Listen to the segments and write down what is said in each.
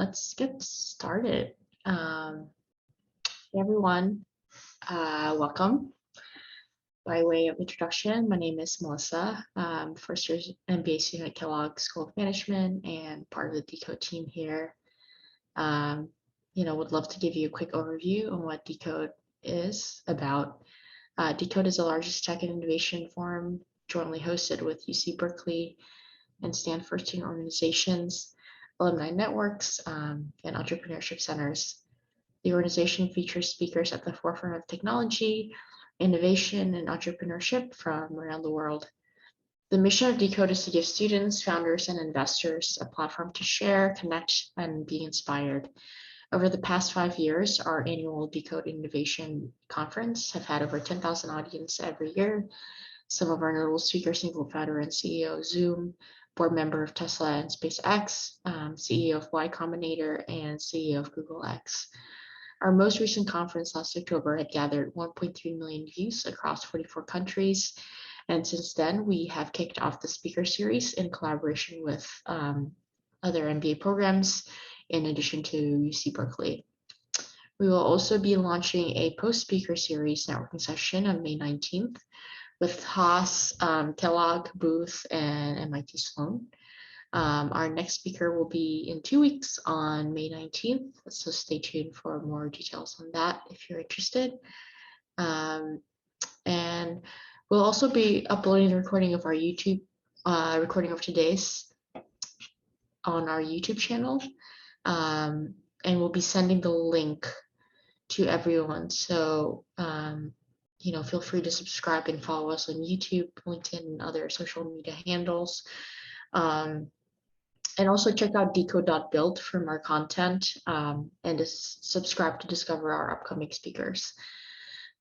Let's get started. Hey everyone, welcome. By way of introduction, my name is Melissa, first year MBA student at Kellogg School of Management and part of the DECODE team here. Would love to give you a quick overview on what DECODE is about. DECODE is the largest tech and innovation forum jointly hosted with UC Berkeley and Stanford student organizations, alumni networks, and entrepreneurship centers. The organization features speakers at the forefront of technology, innovation, and entrepreneurship from around the world. The mission of DECODE is to give students, founders, and investors a platform to share, connect, and be inspired. Over the past 5 years, our annual DECODE Innovation Conference have had over 10,000 audience every year. Some of our notable speakers include founder and CEO of Zoom, board member of Tesla and SpaceX, CEO of Y Combinator, and CEO of Google X. Our most recent conference last October had gathered 1.3 million views across 44 countries. And since then, we have kicked off the speaker series in collaboration with other MBA programs, in addition to UC Berkeley. We will also be launching a post-speaker series networking session on May 19th with Haas, Kellogg, Booth, and MIT Sloan. Our next speaker will be in 2 weeks on May 19th, so stay tuned for more details on that if you're interested. And we'll also be uploading the recording of our YouTube, recording of today's on our YouTube channel, and we'll be sending the link to everyone. So, feel free to subscribe and follow us on YouTube, LinkedIn, and other social media handles. And also check out decode.build for more content and subscribe to discover our upcoming speakers.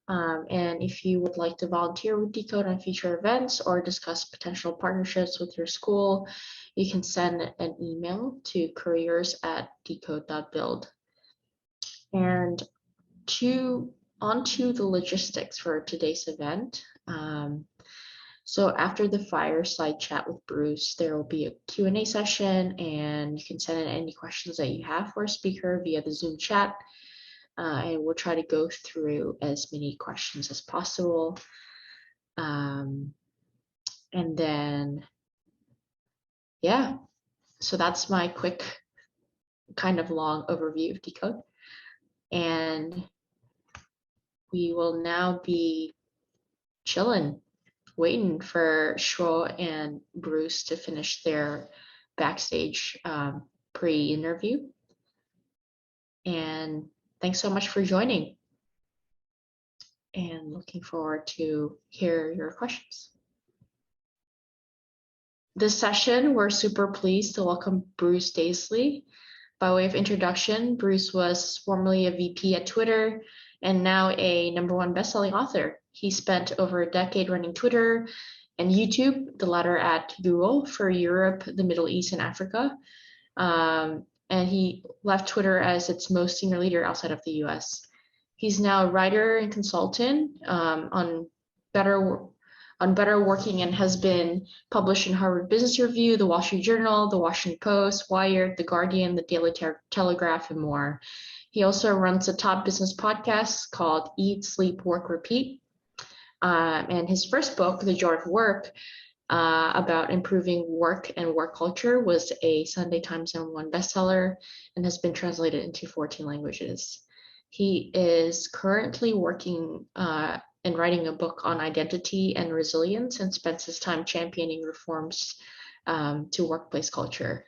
And if you would like to volunteer with DECODE on future events or discuss potential partnerships with your school, you can send an email to careers@decode.build. And onto the logistics for today's event. So after the fireside chat with Bruce, there will be a Q&A session, and you can send in any questions that you have for a speaker via the Zoom chat, and we'll try to go through as many questions as possible. And then, yeah, so that's my quick, kind of long overview of DECODE. And we will now be chilling, waiting for Shuo and Bruce to finish their backstage pre-interview. And thanks so much for joining. And looking forward to hear your questions. This session, we're super pleased to welcome Bruce Daisley. By way of introduction, Bruce was formerly a VP at Twitter and now a #1 bestselling author. He spent over a decade running Twitter and YouTube, the latter at Google, for Europe, the Middle East, and Africa. And he left Twitter as its most senior leader outside of the US. He's now a writer and consultant on better working, and has been published in Harvard Business Review, The Wall Street Journal, The Washington Post, Wired, The Guardian, The Daily Telegraph, and more. He also runs a top business podcast called Eat, Sleep, Work, Repeat. And his first book, The Joy of Work, about improving work and work culture, was a Sunday Times #1 bestseller and has been translated into 14 languages. He is currently working and writing a book on identity and resilience, and spends his time championing reforms to workplace culture.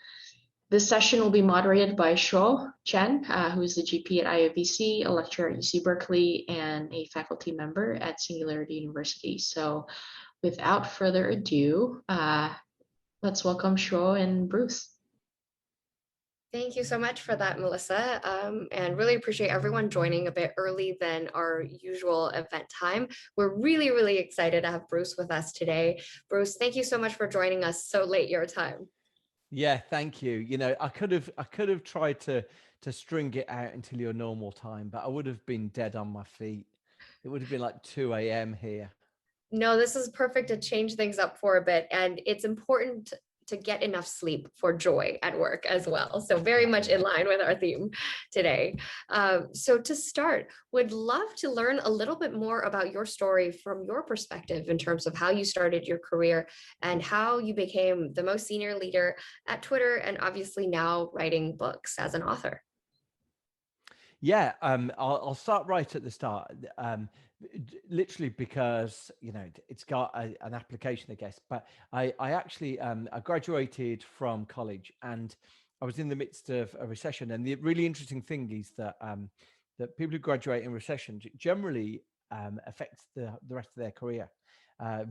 This session will be moderated by Shuo Chen, who is the GP at IOVC, a lecturer at UC Berkeley, and a faculty member at Singularity University. So without further ado, let's welcome Shuo and Bruce. Thank you so much for that, Melissa, and really appreciate everyone joining a bit early than our usual event time. We're really, really excited to have Bruce with us today. Bruce, thank you so much for joining us so late your time. Yeah, thank you. You know, I could have tried to string it out until your normal time, but I would have been dead on my feet. It would have been like 2 a.m. here. No, this is perfect to change things up for a bit, and it's important to get enough sleep for joy at work as well. So very much in line with our theme today. So to start, would love to learn a little bit more about your story from your perspective in terms of how you started your career and how you became the most senior leader at Twitter, and obviously now writing books as an author. Yeah, I'll start right at the start. Literally because it's got an application, I guess. But I actually I graduated from college, and I was in the midst of a recession. And the really interesting thing is that that people who graduate in recession generally affects the rest of their career.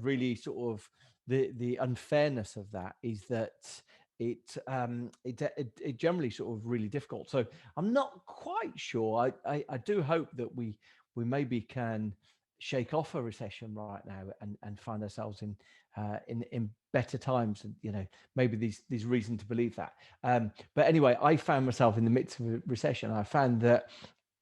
Really, sort of the unfairness of that is that it generally sort of really difficult. So I'm not quite sure. I do hope that we maybe can shake off a recession right now and find ourselves in better times, and maybe there's reason to believe that. But anyway, I found myself in the midst of a recession. I found that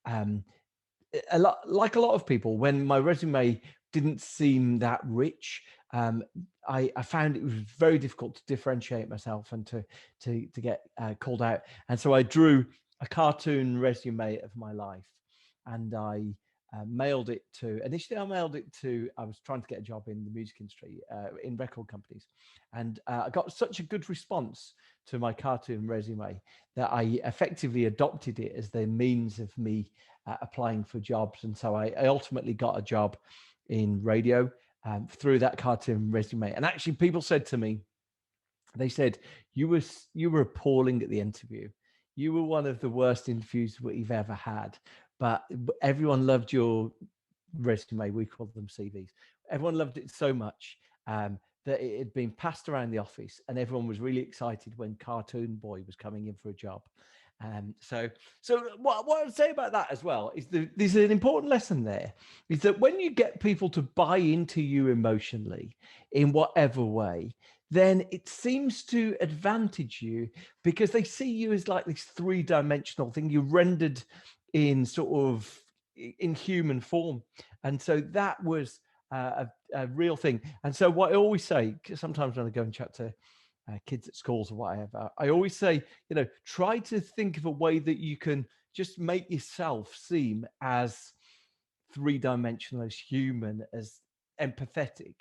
a lot of people, when my resume didn't seem that rich, I found it was very difficult to differentiate myself and to get called out. And so I drew a cartoon resume of my life, and I mailed it to. Initially, I was trying to get a job in the music industry, in record companies, and I got such a good response to my cartoon resume that I effectively adopted it as the means of me applying for jobs. And so I ultimately got a job in radio through that cartoon resume. And actually, people said to me, they said, you were appalling at the interview. You were one of the worst interviews we've ever had, but everyone loved your resume. We called them CVs. Everyone loved it so much that it had been passed around the office, and everyone was really excited when Cartoon Boy was coming in for a job. So what I'd say about that as well is there's an important lesson there, is that when you get people to buy into you emotionally in whatever way, then it seems to advantage you, because they see you as like this three-dimensional thing. You're rendered in sort of in human form. And so that was a real thing. And so what I always say, sometimes when I go and chat to kids at schools or whatever, I always say, try to think of a way that you can just make yourself seem as three-dimensional, as human, as empathetic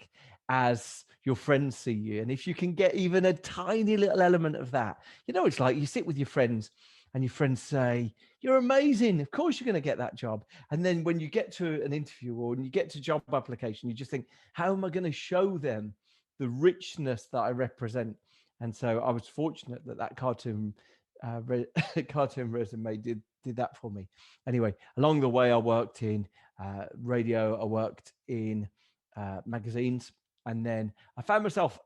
as your friends see you. And if you can get even a tiny little element of that, it's like you sit with your friends and your friends say, you're amazing, of course you're going to get that job. And then when you get to an interview or when you get to job application, you just think, how am I going to show them the richness that I represent? And so I was fortunate that cartoon cartoon resume did that for me. Anyway, along the way, I worked in radio, I worked in magazines, and then I found myself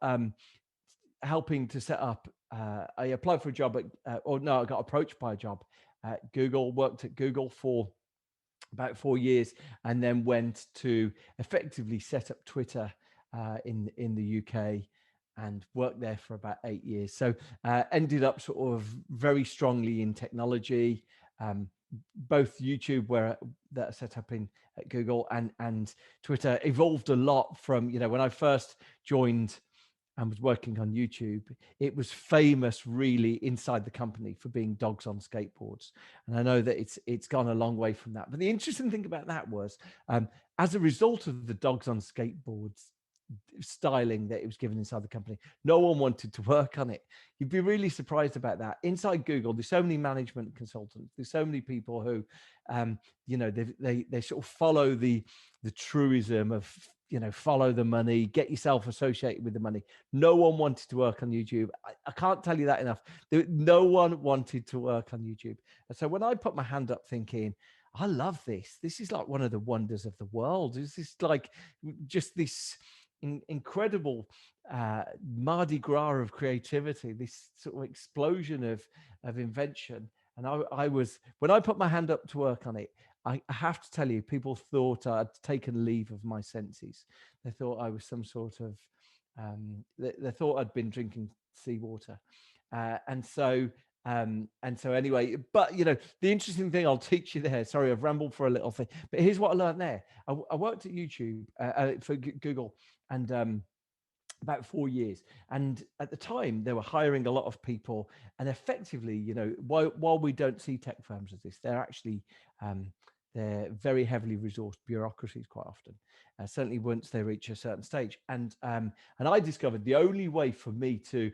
helping to set up. I applied for a job I got approached by a job at Google. Worked at Google for about 4 years, and then went to effectively set up Twitter in the UK, and worked there for about 8 years. So ended up sort of very strongly in technology, both YouTube, where that set up in at Google, and Twitter evolved a lot from, when I first joined and was working on YouTube, it was famous really inside the company for being dogs on skateboards. And I know that it's gone a long way from that. But the interesting thing about that was, as a result of the dogs on skateboards styling that it was given inside the company, no one wanted to work on it. You'd be really surprised about that. Inside Google, there's so many management consultants, there's so many people who they sort of follow the truism of follow the money, get yourself associated with the money. No one wanted to work on YouTube. I can't tell you that enough. No one wanted to work on YouTube. And so when I put my hand up thinking, I love this, this is like one of the wonders of the world, is this like just this incredible Mardi Gras of creativity, this sort of explosion of invention. And I was, when I put my hand up to work on it, I have to tell you, people thought I'd taken leave of my senses. They thought I was some sort of, they thought I'd been drinking seawater. And so anyway, but the interesting thing I'll teach you there, sorry, I've rambled for a little thing, but here's what I learned there. I worked at YouTube for Google, and about 4 years. And at the time, they were hiring a lot of people. And effectively, you know, while we don't see tech firms as this, they're actually they're very heavily resourced bureaucracies quite often. Certainly once they reach a certain stage. And I discovered the only way for me to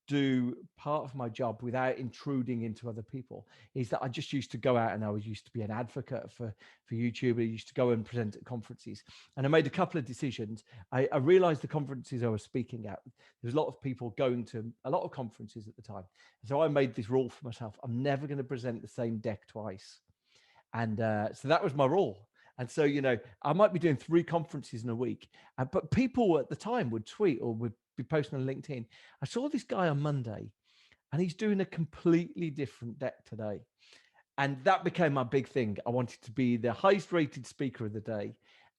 do part of my job without intruding into other people is that I just used to go out, and I used to be an advocate for YouTube. I used to go and present at conferences, and I made a couple of decisions. I realized the conferences I was speaking at, there was a lot of people going to a lot of conferences at the time. So I made this rule for myself: I'm never going to present the same deck twice. And so that was my rule. And so, you know, I might be doing 3 conferences in a week, but people at the time would tweet or would be posting on LinkedIn. I saw this guy on Monday and he's doing a completely different deck today. And that became my big thing. I wanted to be the highest rated speaker of the day.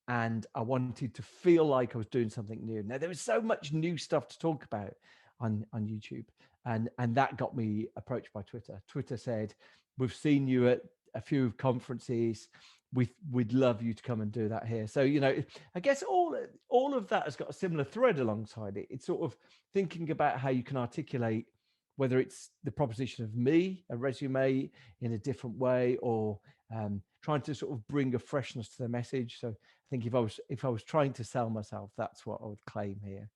And I wanted to feel like I was doing something new. Now, there was so much new stuff to talk about on YouTube. And that got me approached by Twitter. Twitter said, we've seen you at a few conferences. We'd love you to come and do that here. So, you know, I guess all of that has got a similar thread alongside it. It's sort of thinking about how you can articulate, whether it's the proposition of me, a resume in a different way, or trying to sort of bring a freshness to the message. So I think if I was trying to sell myself, that's what I would claim here.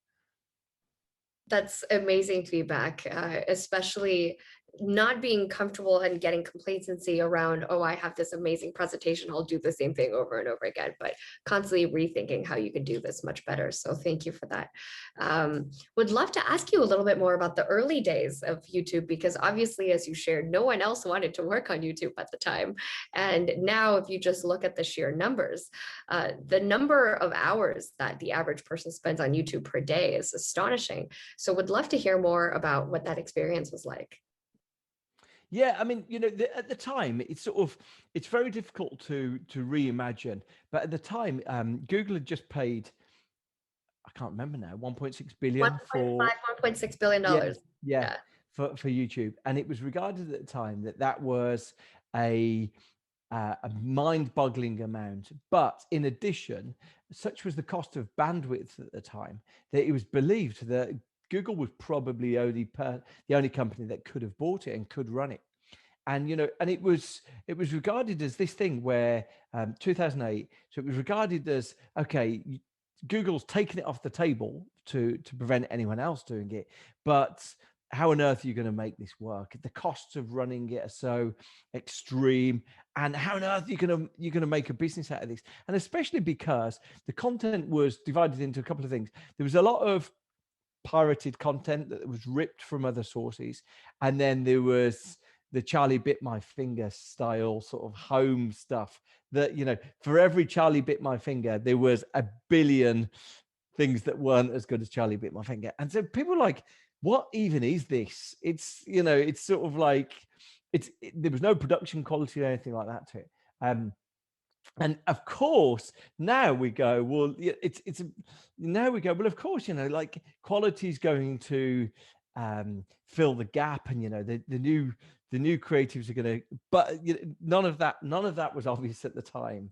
That's amazing feedback, especially not being comfortable and getting complacency around, oh, I have this amazing presentation, I'll do the same thing over and over again, but constantly rethinking how you can do this much better. So thank you for that. Would love to ask you a little bit more about the early days of YouTube, because obviously, as you shared, no one else wanted to work on YouTube at the time. And now if you just look at the sheer numbers, the number of hours that the average person spends on YouTube per day is astonishing. So would love to hear more about what that experience was like. Yeah, I mean, you know, at the time, it's very difficult to reimagine. But at the time, Google had just paid, I can't remember now, 1.6 billion 1.5, for $1.6 billion. yeah, yeah, Yeah. for YouTube, and it was regarded at the time that was a mind-boggling amount. But in addition, such was the cost of bandwidth at the time that it was believed that Google was probably the only company that could have bought it and could run it. And you know, and it was regarded as this thing where 2008. So it was regarded as, okay, Google's taken it off the table to prevent anyone else doing it, but how on earth are you going to make this work? The costs of running it are so extreme, and how on earth are you going to make a business out of this? And especially because the content was divided into a couple of things. There was a lot of pirated content that was ripped from other sources, and then there was the Charlie Bit My Finger style sort of home stuff that, you know, for every Charlie Bit My Finger, there was a billion things that weren't as good as Charlie Bit My Finger. And so people were like, what even is this? It's, you know, it's sort of like, there was no production quality or anything like that to it. And of course, now we go, well, now we go, well, of course, you know, like quality is going to fill the gap, and you know, the new creatives are going to, but you know, none of that was obvious at the time,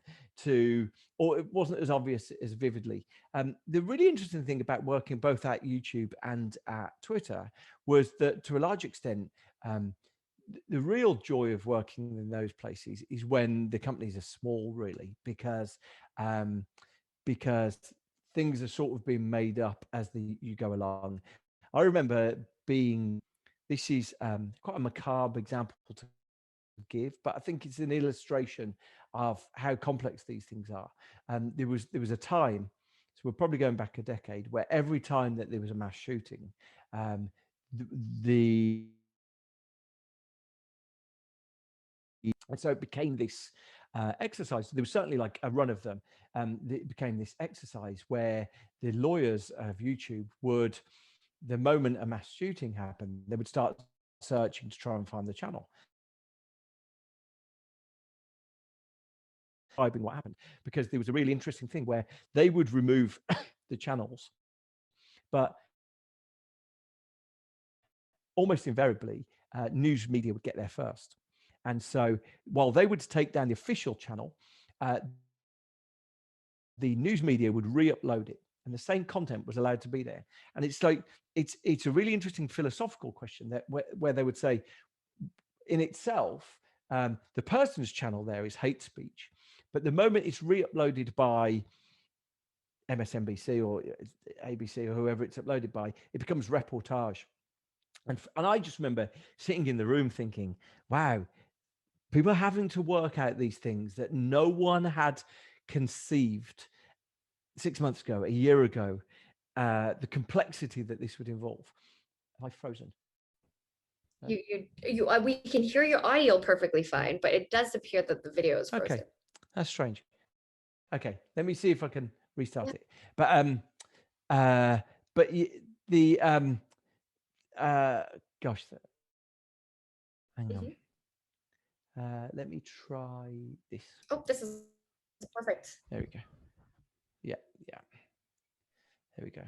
or it wasn't as obvious as vividly. The really interesting thing about working both at YouTube and at Twitter was that, to a large extent, the real joy of working in those places is when the companies are small, really, because things are sort of being made up as you go along. I remember this is quite a macabre example to give, but I think it's an illustration of how complex these things are. There was a time, so we're probably going back a decade, where every time that there was a mass shooting, and so it became this exercise. There was certainly like a run of them. It became this exercise where the lawyers of YouTube would, the moment a mass shooting happened, they would start searching to try and find the channel. What happened, because there was a really interesting thing where they would remove the channels, but almost invariably news media would get there first. And so while they would take down the official channel, the news media would re-upload it. and the same content was allowed to be there. And it's like, it's a really interesting philosophical question that where they would say, in itself, the person's channel there is hate speech, but the moment it's re-uploaded by MSNBC or ABC or whoever it's uploaded by, it becomes reportage. And I just remember sitting in the room thinking, wow, people are having to work out these things that no one had conceived 6 months ago, a year ago, the complexity that this would involve. Have I frozen? We can hear your audio perfectly fine, but it does appear that the video is frozen. Okay, that's strange. Okay, let me see if I can restart it. But the gosh, hang on. Let me try this. Oh, this is perfect. There we go. Yeah. There we go.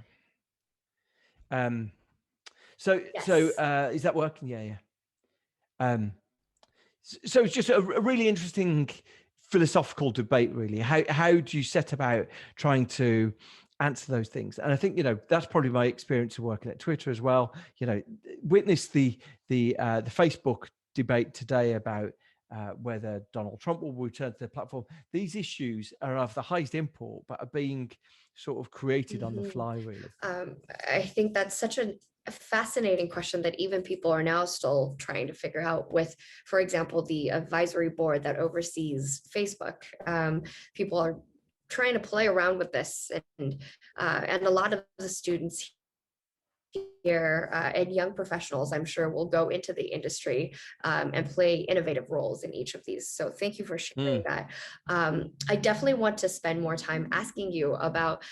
So is that working? Yeah. So it's just a really interesting philosophical debate, really. How do you set about trying to answer those things? And I think, that's probably my experience of working at Twitter as well. Witness the Facebook debate today about whether Donald Trump will return to the platform. These issues are of the highest import, but are being sort of created on the fly, really. I think that's such a fascinating question that even people are now still trying to figure out with, for example, the advisory board that oversees Facebook. People are trying to play around with this, and a lot of the students here and young professionals, I'm sure, will go into the industry and play innovative roles in each of these. So thank you for sharing that. I definitely want to spend more time asking you about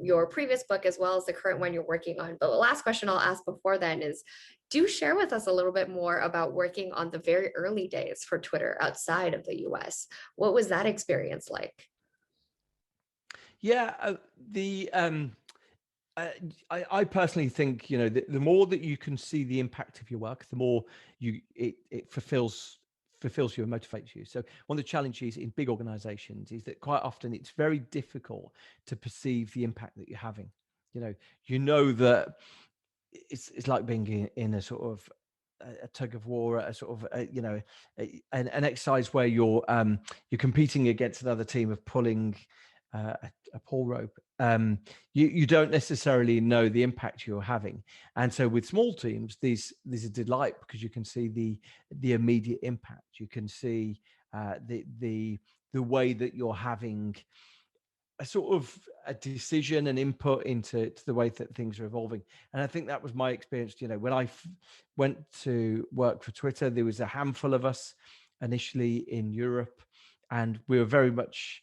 your previous book as well as the current one you're working on. But the last question I'll ask before then is, do share with us a little bit more about working on the very early days for Twitter outside of the US. What was that experience like? Yeah, I personally think, the more that you can see the impact of your work, the more it fulfills you and motivates you. So one of the challenges in big organizations is that quite often it's very difficult to perceive the impact that you're having. That it's like being in a sort of a tug of war, a sort of an exercise where you're competing against another team of pulling a pull rope. You don't necessarily know the impact you're having, and so with small teams, there's a delight because you can see the immediate impact. You can see the way that you're having a sort of a decision and input into the way that things are evolving. And I think that was my experience. When I went to work for Twitter, there was a handful of us initially in Europe, and we were very much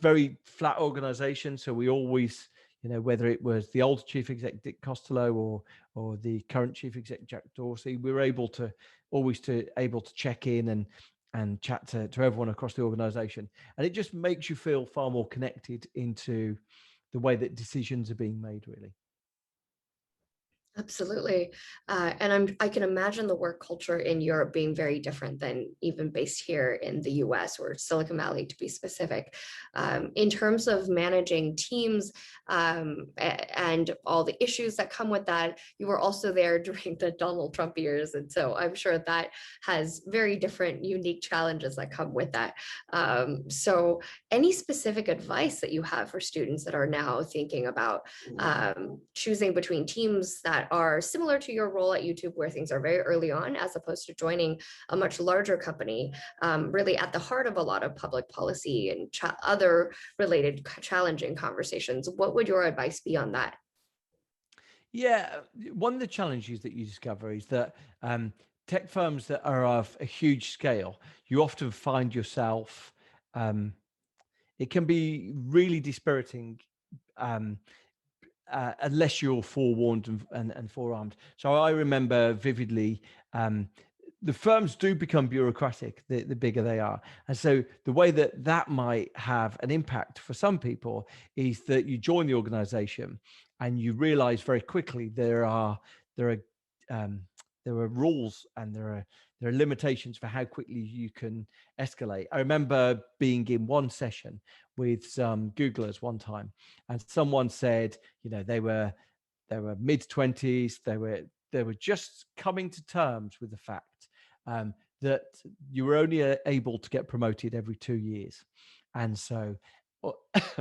very flat organization. So we always, whether it was the old chief exec Dick Costello or the current chief exec Jack Dorsey, we were able to check in and chat to everyone across the organization. And it just makes you feel far more connected into the way that decisions are being made, really. Absolutely. And I can imagine the work culture in Europe being very different than even based here in the US or Silicon Valley, to be specific. In terms of managing teams and all the issues that come with that, you were also there during the Donald Trump years. And so I'm sure that has very different, unique challenges that come with that. So any specific advice that you have for students that are now thinking about choosing between teams that are similar to your role at YouTube, where things are very early on, as opposed to joining a much larger company, really at the heart of a lot of public policy and other related challenging conversations? What would your advice be on that? Yeah, one of the challenges that you discover is that tech firms that are of a huge scale, you often find yourself, it can be really dispiriting unless you're forewarned and forearmed. So I remember vividly, the firms do become bureaucratic the bigger they are. And so the way that might have an impact for some people is that you join the organization and you realize very quickly there are are rules and there are limitations for how quickly you can escalate. I remember being in one session with some Googlers one time, and someone said, they were mid-20s. They were just coming to terms with the fact that you were only able to get promoted every 2 years, and so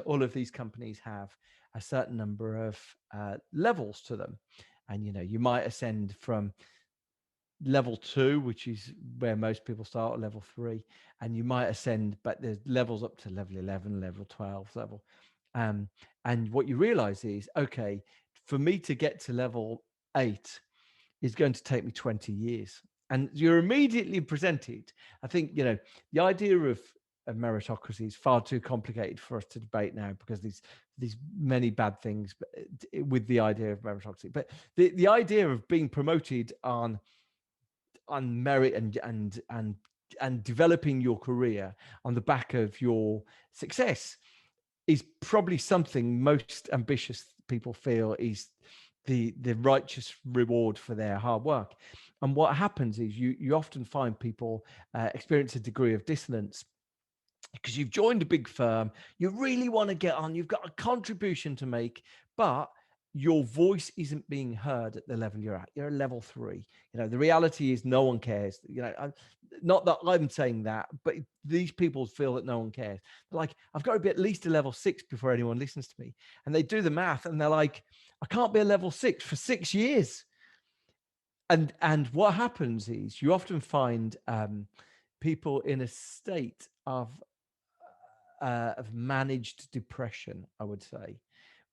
all of these companies have a certain number of levels to them, and you might ascend from level 2, which is where most people start, at level 3, and you might ascend, but there's levels up to level 11, level 12 level. And what you realize is, okay, for me to get to level 8 is going to take me 20 years. And you're immediately presented, I think, the idea of meritocracy is far too complicated for us to debate now, because these many bad things with the idea of meritocracy. But the idea of being promoted on merit and developing your career on the back of your success is probably something most ambitious people feel is the righteous reward for their hard work. And what happens is you often find people experience a degree of dissonance, because you've joined a big firm, you really want to get on, you've got a contribution to make, but your voice isn't being heard at the level you're at. You're at level 3. The reality is no one cares. Not that I'm saying that, but these people feel that no one cares. They're like, I've got to be at least a level 6 before anyone listens to me. And they do the math and they're like, I can't be a level 6 for 6 years. And what happens is you often find people in a state of managed depression, I would say,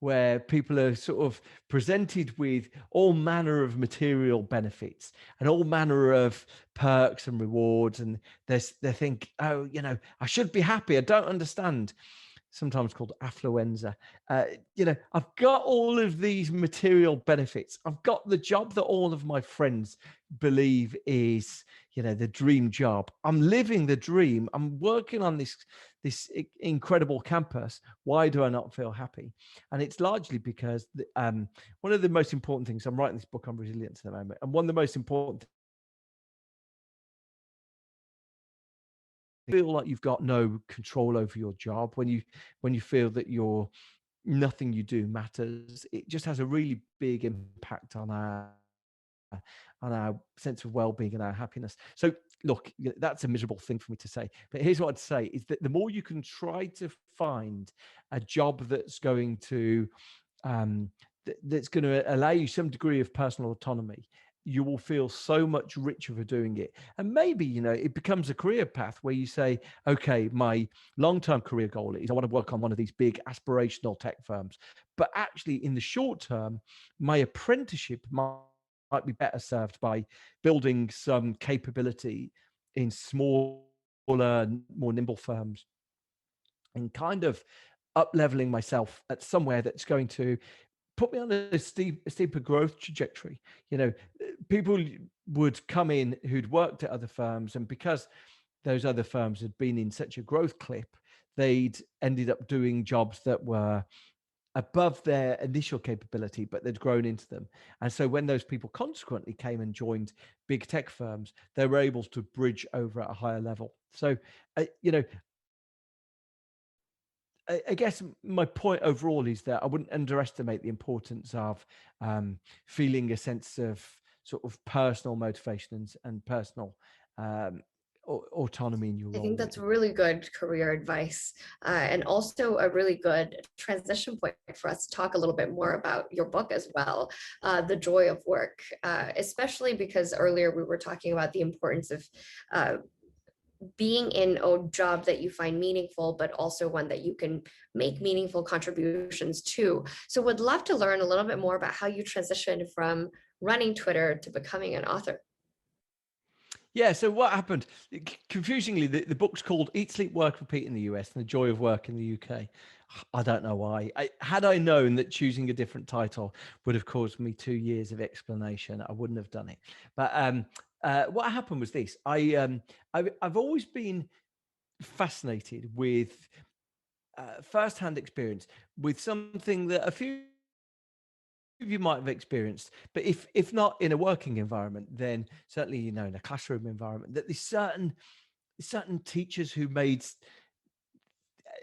where people are sort of presented with all manner of material benefits and all manner of perks and rewards, and they think, oh, I should be happy. I don't understand. Sometimes called affluenza. I've got all of these material benefits. I've got the job that all of my friends believe is, the dream job. I'm living the dream. I'm working on this incredible campus. Why do I not feel happy? And it's largely because one of the most important things, I'm writing this book on resilience at the moment, and one of the most important, feel like you've got no control over your job, when you feel that nothing you do matters, it just has a really big impact on our sense of well-being and our happiness. So look, that's a miserable thing for me to say, but here's what I'd say is that the more you can try to find a job that's going to allow you some degree of personal autonomy, you will feel so much richer for doing it. And maybe, it becomes a career path where you say, okay, my long-term career goal is I want to work on one of these big aspirational tech firms. But actually, in the short term, my apprenticeship might be better served by building some capability in smaller, more nimble firms, and kind of up-leveling myself at somewhere that's going to put me on a steeper growth trajectory. People would come in who'd worked at other firms, and because those other firms had been in such a growth clip, they'd ended up doing jobs that were above their initial capability, but they'd grown into them. And so when those people consequently came and joined big tech firms, they were able to bridge over at a higher level. So, I guess my point overall is that I wouldn't underestimate the importance of feeling a sense of sort of personal motivations and personal autonomy in your I role. think that's really good career advice, and also a really good transition point for us to talk a little bit more about your book as well, The Joy of Work, especially because earlier we were talking about the importance of being in a job that you find meaningful, but also one that you can make meaningful contributions to. So would love to learn a little bit more about how you transitioned from running Twitter to becoming an author. Yeah, so what happened? Confusingly, the book's called Eat, Sleep, Work, Repeat in the US and The Joy of Work in the UK. I don't know why. Had I known that choosing a different title would have caused me 2 years of explanation, I wouldn't have done it. But what happened was this. I've always been fascinated with first-hand experience with something that a few of you might have experienced, but if not in a working environment, then certainly, you know, in a classroom environment, that there's certain teachers who made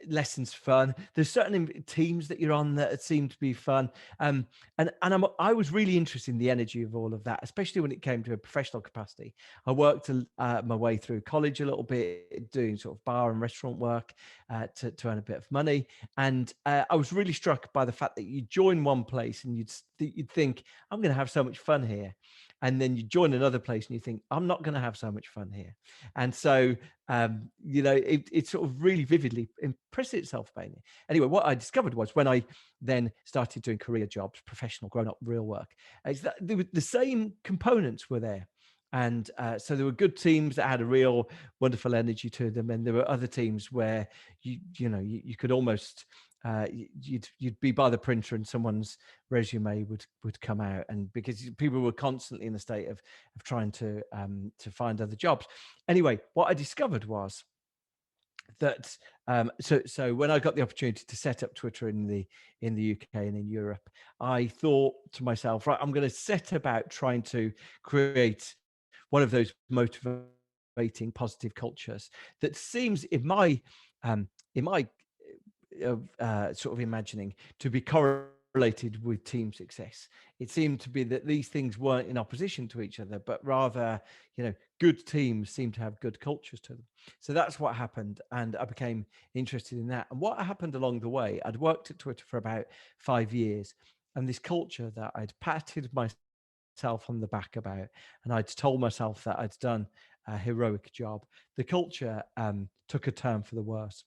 lessons fun. There's certain teams that you're on that seem to be fun. I was really interested in the energy of all of that, especially when it came to a professional capacity. I worked my way through college a little bit, doing sort of bar and restaurant work to earn a bit of money. And I was really struck by the fact that you join one place and you'd think, I'm going to have so much fun here. And then you join another place and you think, I'm not going to have so much fun here. And so you know, it sort of really vividly impressed itself upon me. Anyway, what I discovered was when I then started doing career jobs, professional, grown-up, real work, is that the same components were there. And so there were good teams that had a real wonderful energy to them, and there were other teams where you could almost you'd be by the printer and someone's resume would come out, and because people were constantly in a state of trying to find other jobs. Anyway, what I discovered was that so when I got the opportunity to set up Twitter in the UK and in Europe, I thought to myself, right, I'm going to set about trying to create one of those motivating positive cultures that seems in my sort of imagining to be correlated with team success. It seemed to be that these things weren't in opposition to each other, but rather, you know, good teams seem to have good cultures to them. So that's what happened, and I became interested in that. And what happened along the way, I'd worked at Twitter for about 5 years, and this culture that I'd patted myself on the back about, and I'd told myself that I'd done a heroic job, the culture took a turn for the worse.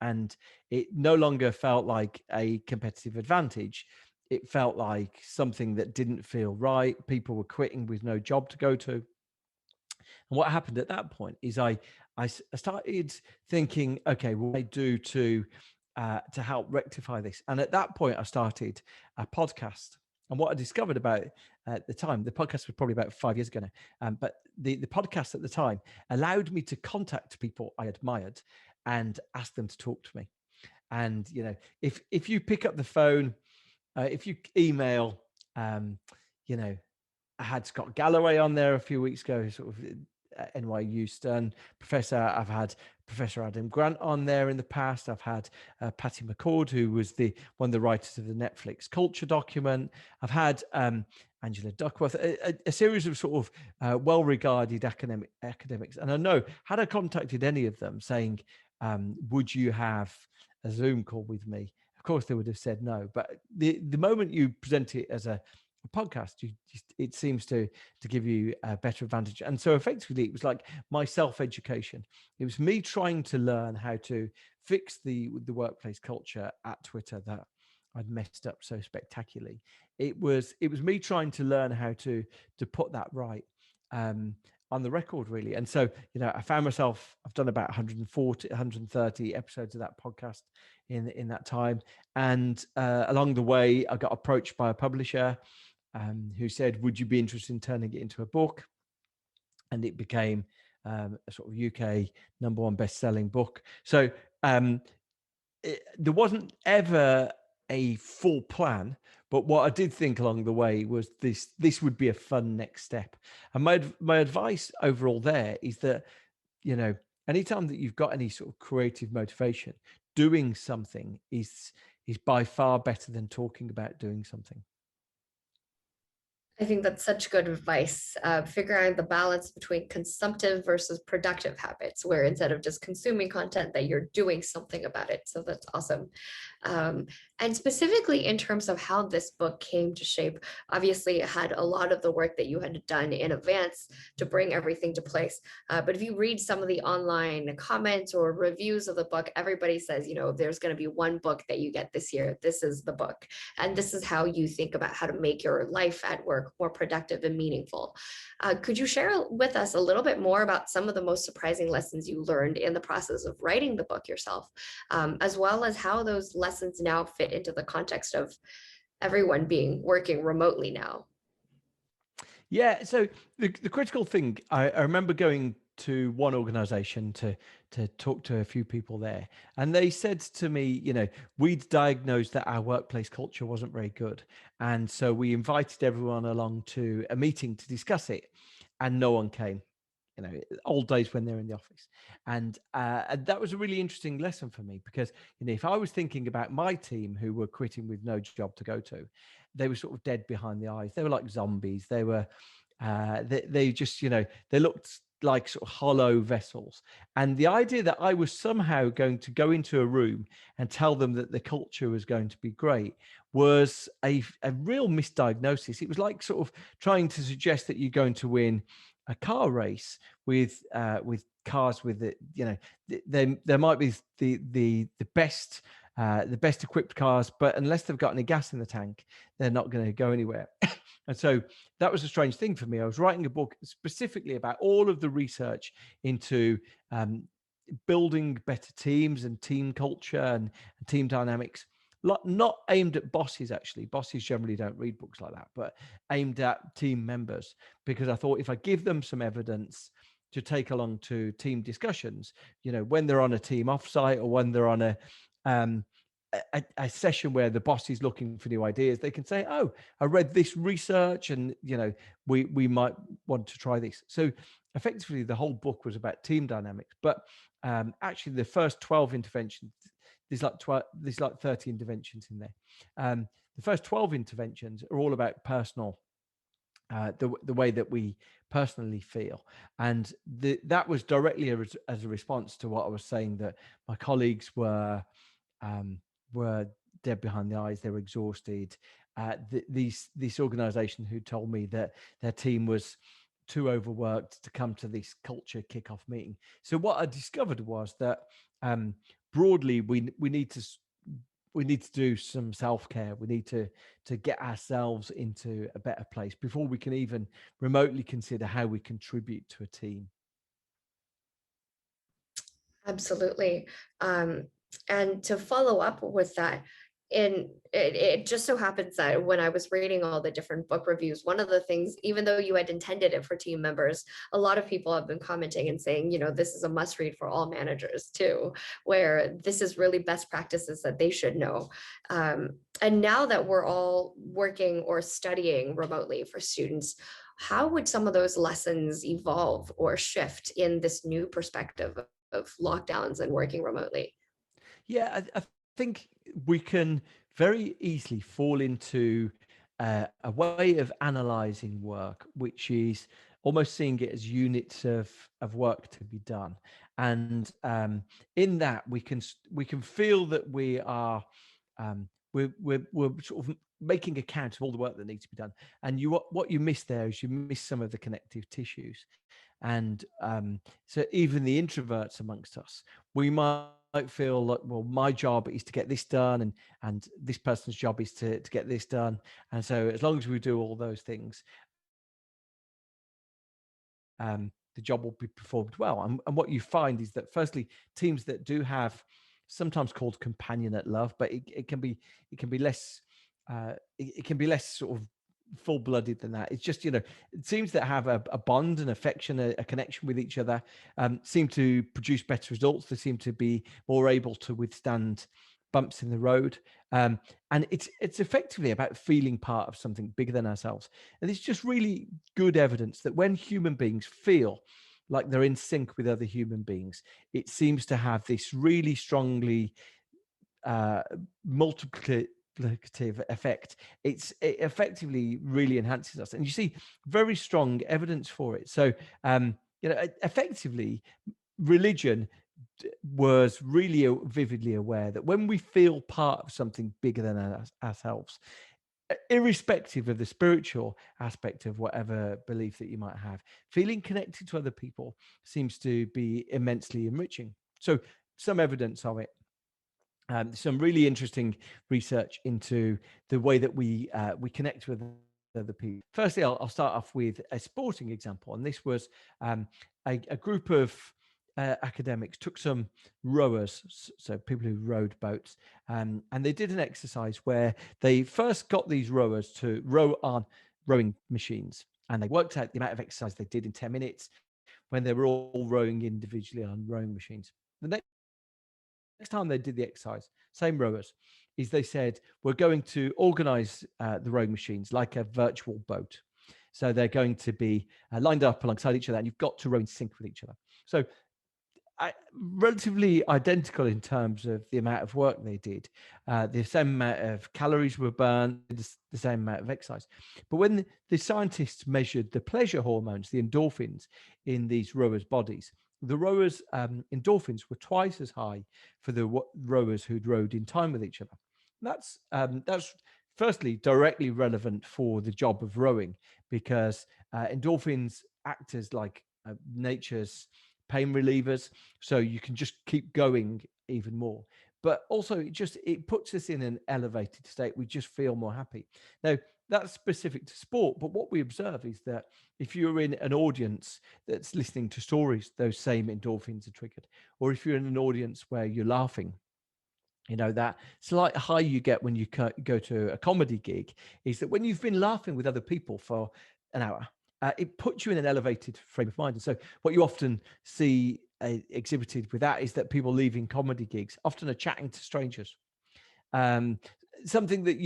And it no longer felt like a competitive advantage. It felt like something that didn't feel right. People were quitting with no job to go to. And what happened at that point is I started thinking, okay, what do I do to help rectify this? And at that point, I started a podcast. And what I discovered about at the time, the podcast was probably about 5 years ago now, but the podcast at the time allowed me to contact people I admired and ask them to talk to me. And you know, if you pick up the phone, if you email, you know, I had Scott Galloway on there a few weeks ago, sort of NYU Stern professor. I've had Professor Adam Grant on there in the past. I've had Patty McCord, who was one of the writers of the Netflix culture document. I've had Angela Duckworth, a series of sort of well-regarded academics. And I know, had I contacted any of them saying, would you have a Zoom call with me? Of course, they would have said no. But the moment you present it as a podcast, it seems to give you a better advantage. And so effectively, it was like my self-education. It was me trying to learn how to fix the workplace culture at Twitter that I'd messed up so spectacularly. It was me trying to learn how to put that right on the record, really. And so, you know, I found myself, I've done about 130 episodes of that podcast in that time. And along the way, I got approached by a publisher who said, would you be interested in turning it into a book? And it became a sort of UK #1 best-selling book. So there wasn't ever a full plan, but what I did think along the way was this would be a fun next step. And my advice overall there is that, you know, anytime that you've got any sort of creative motivation, doing something is by far better than talking about doing something. I think that's such good advice. Figuring out the balance between consumptive versus productive habits, where instead of just consuming content, that you're doing something about it. So that's awesome. And specifically in terms of how this book came to shape, obviously it had a lot of the work that you had done in advance to bring everything to place. But if you read some of the online comments or reviews of the book, everybody says, you know, there's going to be one book that you get this year. This is the book. And this is how you think about how to make your life at work more productive and meaningful. Could you share with us a little bit more about some of the most surprising lessons you learned in the process of writing the book yourself, as well as how those lessons now fit into the context of everyone working remotely now? Yeah. So the critical thing, I remember going to one organization to talk to a few people there, and they said to me, we'd diagnosed that our workplace culture wasn't very good, and so we invited everyone along to a meeting to discuss it, and no one came. Old days when they're in the office. And that was a really interesting lesson for me, because if I was thinking about my team who were quitting with no job to go to, they were sort of dead behind the eyes. They were like zombies. They were they just they looked like sort of hollow vessels. And the idea that I was somehow going to go into a room and tell them that the culture was going to be great was a real misdiagnosis. It was like sort of trying to suggest that you're going to win a car race with cars with it. There might be the best equipped cars, but unless they've got any gas in the tank, they're not going to go anywhere. And so that was a strange thing for me. I was writing a book specifically about all of the research into building better teams and team culture and team dynamics, not aimed at bosses. Actually, bosses generally don't read books like that, but aimed at team members, because I thought if I give them some evidence to take along to team discussions, when they're on a team offsite or when they're on a session where the boss is looking for new ideas, they can say, oh, I read this research and we might want to try this. So effectively the whole book was about team dynamics, but actually the first 12 interventions, there's like 30 interventions in there. The first 12 interventions are all about personal, the way that we personally feel, and that was directly as a response to what I was saying, that my colleagues were dead behind the eyes. They were exhausted. This organization who told me that their team was too overworked to come to this culture kickoff meeting. So what I discovered was that broadly we need to do some self-care. We need to get ourselves into a better place before we can even remotely consider how we contribute to a team. Absolutely. And to follow up with that, it just so happens that when I was reading all the different book reviews, one of the things, even though you had intended it for team members, a lot of people have been commenting and saying, this is a must read for all managers too, where this is really best practices that they should know. And now that we're all working or studying remotely for students, how would some of those lessons evolve or shift in this new perspective of lockdowns and working remotely? Yeah, I think we can very easily fall into a way of analyzing work, which is almost seeing it as units of work to be done. And in that, we can feel that we are we're sort of making account of all the work that needs to be done. And what you miss there is you miss some of the connective tissues. And so even the introverts amongst us, we might feel like, well, my job is to get this done, and this person's job is to get this done. And so as long as we do all those things, the job will be performed well. And what you find is that, firstly, teams that do have sometimes called companionate love, but it can be less it can be less sort of full-blooded than that. It's just teams that have a bond, an affection, a connection with each other seem to produce better results. They seem to be more able to withstand bumps in the road, and it's effectively about feeling part of something bigger than ourselves. And it's just really good evidence that when human beings feel like they're in sync with other human beings, it seems to have this really strongly multiplicative effect. It effectively really enhances us, and you see very strong evidence for it. So effectively, religion was really vividly aware that when we feel part of something bigger than ourselves, irrespective of the spiritual aspect of whatever belief that you might have, feeling connected to other people seems to be immensely enriching. So some evidence of it. Some really interesting research into the way that we connect with other people. Firstly, I'll start off with a sporting example, and this was a group of academics took some rowers, so people who rowed boats, and they did an exercise where they first got these rowers to row on rowing machines, and they worked out the amount of exercise they did in 10 minutes when they were all rowing individually on rowing machines. The next time they did the exercise, same rowers, is they said, we're going to organize the rowing machines like a virtual boat. So they're going to be lined up alongside each other, and you've got to row in sync with each other. So relatively identical in terms of the amount of work they did. The same amount of calories were burned, the same amount of exercise. But when the scientists measured the pleasure hormones, the endorphins in these rowers' bodies, the rowers' endorphins were twice as high for the rowers who'd rowed in time with each other. That's firstly directly relevant for the job of rowing, because endorphins act as like nature's pain relievers, so you can just keep going even more. But also it puts us in an elevated state. We just feel more happy. Now, that's specific to sport, but what we observe is that if you're in an audience that's listening to stories, those same endorphins are triggered. Or if you're in an audience where you're laughing, that slight high you get when you go to a comedy gig is that when you've been laughing with other people for an hour, it puts you in an elevated frame of mind. And so what you often see exhibited with that is that people leaving comedy gigs often are chatting to strangers. Um, Something that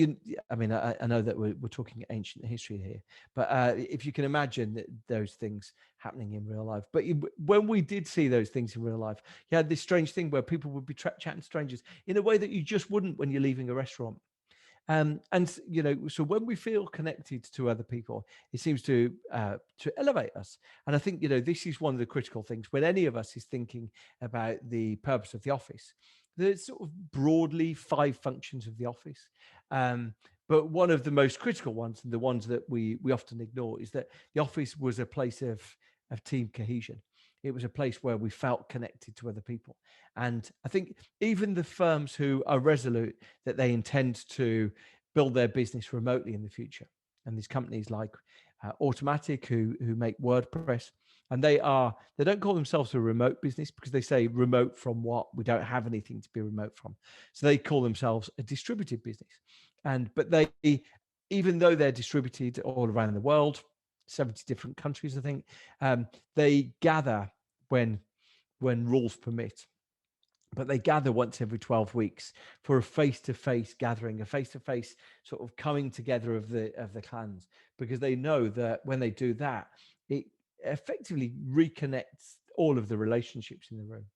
I know that we're talking ancient history here, but if you can imagine those things happening in real life. But when we did see those things in real life, you had this strange thing where people would be chatting to strangers in a way that you just wouldn't when you're leaving a restaurant. So when we feel connected to other people, it seems to elevate us. And I think this is one of the critical things when any of us is thinking about the purpose of the office. There's sort of broadly 5 functions of the office, but one of the most critical ones, and the ones that we often ignore, is that the office was a place of team cohesion. It was a place where we felt connected to other people. And I think even the firms who are resolute that they intend to build their business remotely in the future, and these companies like Automatic who make WordPress, and they don't call themselves a remote business because they say remote from what? We don't have anything to be remote from. So they call themselves a distributed business. But they, even though they're distributed all around the world, 70 different countries, I think, they gather when rules permit. But they gather once every 12 weeks for a face-to-face gathering, a face-to-face sort of coming together of the clans, because they know that when they do that, it effectively reconnects all of the relationships in the room.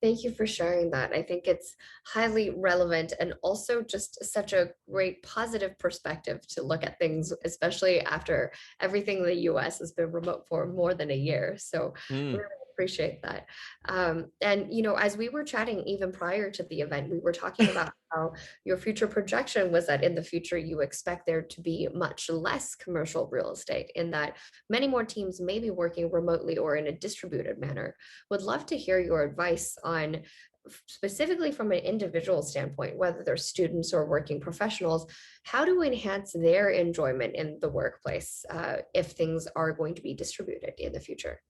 Thank you for sharing that. I think it's highly relevant and also just such a great positive perspective to look at things, especially after everything the US has been remote for more than a year. So really appreciate that. And, as we were chatting even prior to the event, we were talking about how your future projection was that in the future, you expect there to be much less commercial real estate, in that many more teams may be working remotely or in a distributed manner. Would love to hear your advice on, specifically from an individual standpoint, whether they're students or working professionals, how to enhance their enjoyment in the workplace if things are going to be distributed in the future.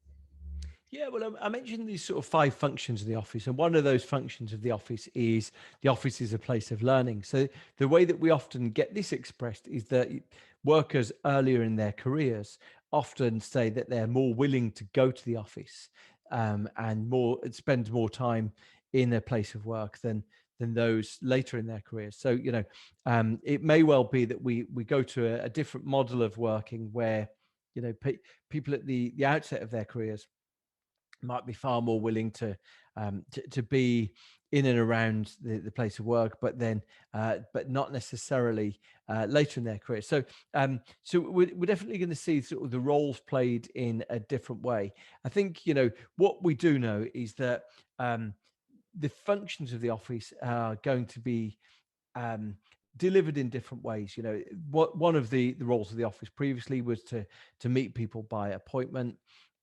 Yeah, well, I mentioned these sort of 5 functions of the office, and one of those functions of the office is a place of learning. So the way that we often get this expressed is that workers earlier in their careers often say that they're more willing to go to the office and spend more time in their place of work than those later in their careers. So it may well be that we go to a different model of working where people at the outset of their careers might be far more willing to be in and around the place of work, but not necessarily later in their career. So we're definitely going to see sort of the roles played in a different way. I think what we do know is that the functions of the office are going to be delivered in different ways. One of the roles of the office previously was to meet people by appointment,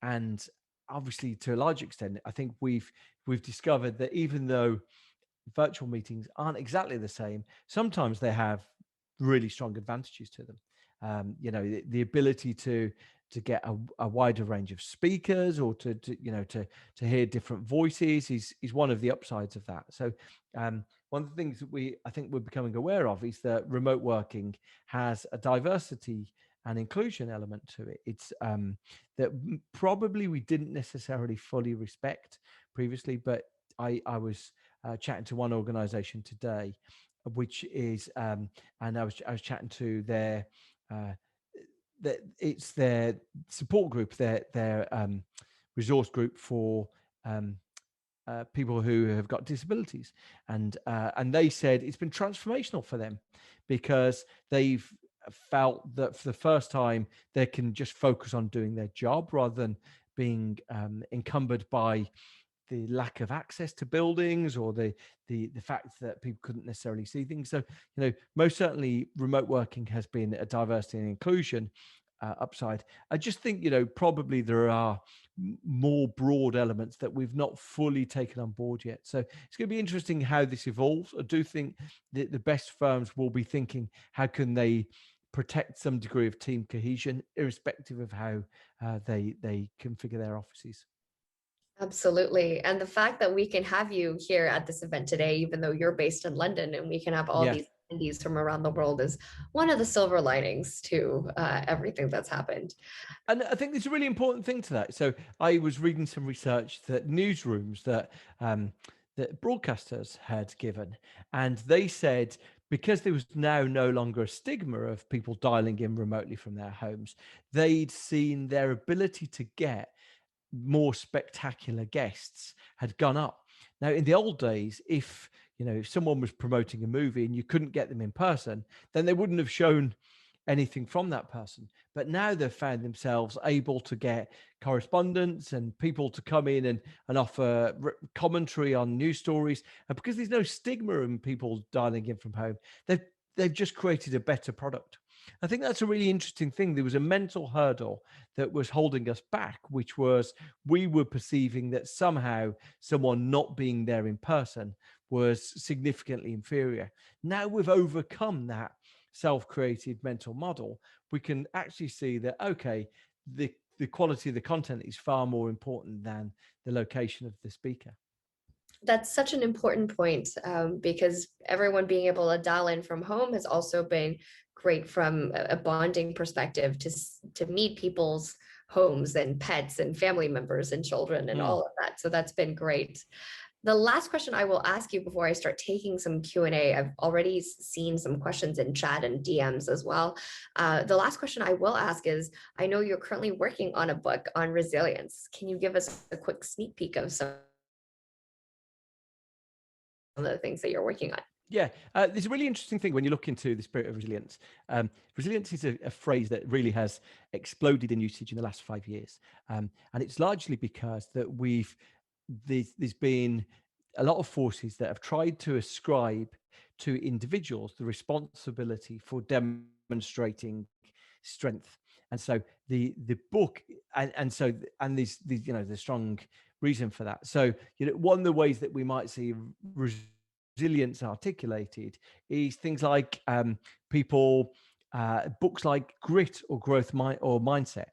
and obviously to a large extent I think we've discovered that even though virtual meetings aren't exactly the same, sometimes they have really strong advantages to them. The ability to get a wider range of speakers, or to hear different voices is one of the upsides of that. So one of the things that I think we're becoming aware of is that remote working has a diversity and inclusion element to it. It's that probably we didn't necessarily fully respect previously, but I was chatting to one organization today, which is and I was chatting to their it's their support group, their resource group for people who have got disabilities, and they said it's been transformational for them because they've felt that for the first time they can just focus on doing their job rather than being encumbered by the lack of access to buildings or the fact that people couldn't necessarily see things. So, most certainly remote working has been a diversity and inclusion upside. I just think, probably there are more broad elements that we've not fully taken on board yet. So it's going to be interesting how this evolves. I do think that the best firms will be thinking, how can they protect some degree of team cohesion, irrespective of how they configure their offices. Absolutely. And the fact that we can have you here at this event today, even though you're based in London, and we can have all Yeah. these attendees from around the world, is one of the silver linings to everything that's happened. And I think there's a really important thing to that. So I was reading some research that newsrooms that broadcasters had given, and they said because there was now no longer a stigma of people dialing in remotely from their homes, they'd seen their ability to get more spectacular guests had gone up. Now, in the old days, if someone was promoting a movie and you couldn't get them in person, then they wouldn't have shown anything from that person. But now they've found themselves able to get correspondence and people to come in and offer commentary on news stories. And because there's no stigma in people dialing in from home, they've just created a better product. I think that's a really interesting thing. There was a mental hurdle that was holding us back, which was we were perceiving that somehow someone not being there in person was significantly inferior. Now we've overcome that self-created mental model. We can actually see that, okay, the quality of the content is far more important than the location of the speaker. That's such an important point, because everyone being able to dial in from home has also been great from a bonding perspective to meet people's homes and pets and family members and children and all of that. So that's been great. The last question I will ask you before I start taking some Q&A, I've already seen some questions in chat and DMs as well. The last question I will ask is, I know you're currently working on a book on resilience. Can you give us a quick sneak peek of some of the things that you're working on? Yeah, there's a really interesting thing when you look into the spirit of resilience. Resilience is a phrase that really has exploded in usage in the last 5 years. And it's largely because that there's been a lot of forces that have tried to ascribe to individuals the responsibility for demonstrating strength. And so the book, and so and these there's a strong reason for that. So one of the ways that we might see resilience articulated is things like people books like Grit or Mindset,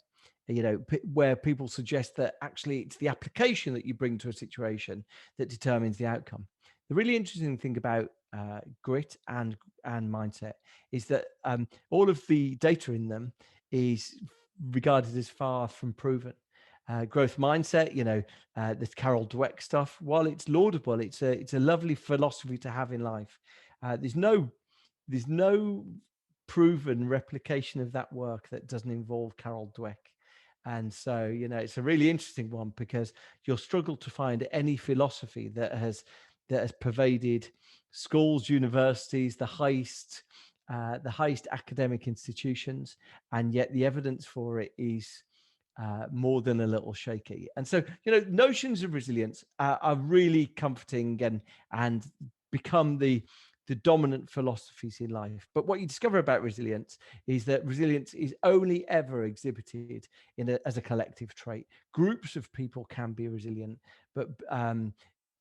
where people suggest that actually it's the application that you bring to a situation that determines the outcome. The really interesting thing about Grit and Mindset is that all of the data in them is regarded as far from proven. Growth mindset, this Carol Dweck stuff, while it's laudable, it's a lovely philosophy to have in life. There's no proven replication of that work that doesn't involve Carol Dweck. And so, it's a really interesting one because you'll struggle to find any philosophy that has pervaded schools, universities, the highest academic institutions, and yet the evidence for it is more than a little shaky. And so, notions of resilience are really comforting and become the dominant philosophies in life. But what you discover about resilience is that resilience is only ever exhibited as a collective trait. Groups of people can be resilient, but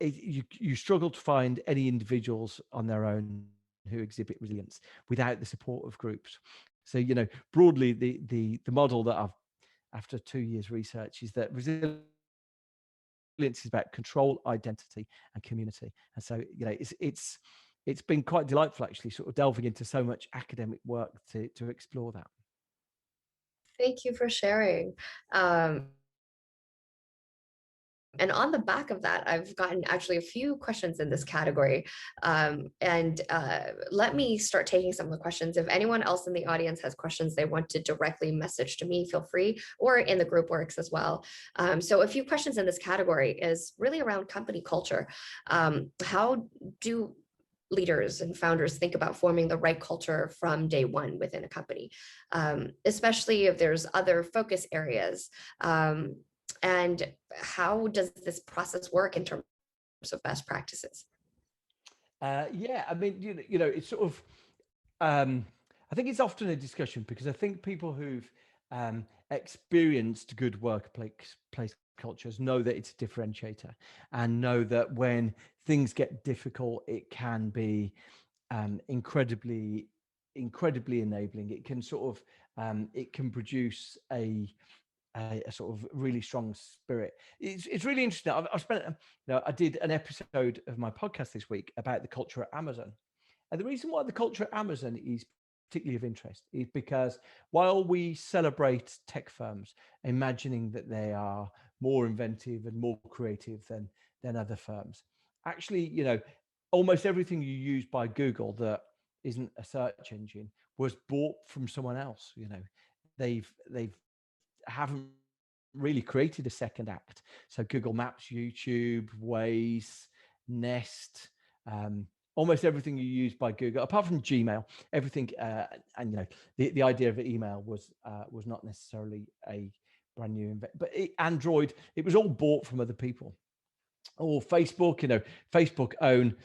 you struggle to find any individuals on their own who exhibit resilience without the support of groups. So, broadly, the model that I've, after 2 years research, is that resilience is about control, identity, and community. And so, it's been quite delightful actually sort of delving into so much academic work to explore that. Thank you for sharing. And on the back of that, I've gotten actually a few questions in this category. Let me start taking some of the questions. If anyone else in the audience has questions they want to directly message to me, feel free, or in the group works as well. So a few questions in this category is really around company culture. How do leaders and founders think about forming the right culture from day one within a company, especially if there's other focus areas? And how does this process work in terms of best practices? Yeah, I mean, it's sort of, I think it's often a discussion because I think people who've experienced good workplace cultures know that it's a differentiator and know that when things get difficult, it can be incredibly enabling. It can sort of, it can produce a sort of really strong spirit. It's really interesting. I've spent, I did an episode of my podcast this week about the culture at Amazon. And the reason why the culture at Amazon is particularly of interest is because while we celebrate tech firms, imagining that they are more inventive and more creative than other firms, actually, almost everything you use by Google that isn't a search engine was bought from someone else. They've haven't really created a second act. So Google Maps, YouTube, Waze, Nest, almost everything you use by Google, apart from Gmail, everything, and the idea of email was not necessarily a brand new but Android, it was all bought from other people. Or Facebook, Facebook own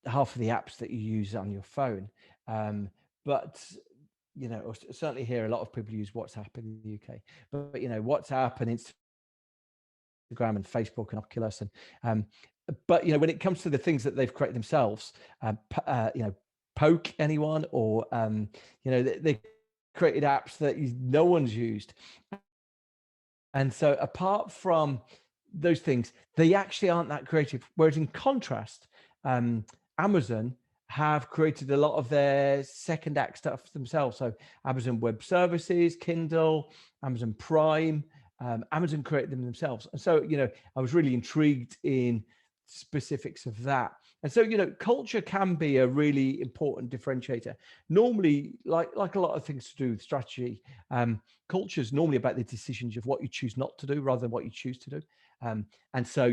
half of the apps that you use on your phone, but certainly here a lot of people use WhatsApp in the UK, but WhatsApp and Instagram and Facebook and Oculus and but when it comes to the things that they've created themselves, Poke anyone, or they created apps that no one's used, and so apart from those things, they actually aren't that creative. Whereas in contrast, Amazon have created a lot of their second act stuff themselves. So Amazon Web Services, Kindle, Amazon Prime, Amazon created them themselves. And so, I was really intrigued in specifics of that. And so, culture can be a really important differentiator. Normally, like a lot of things to do with strategy, culture is normally about the decisions of what you choose not to do rather than what you choose to do. And so,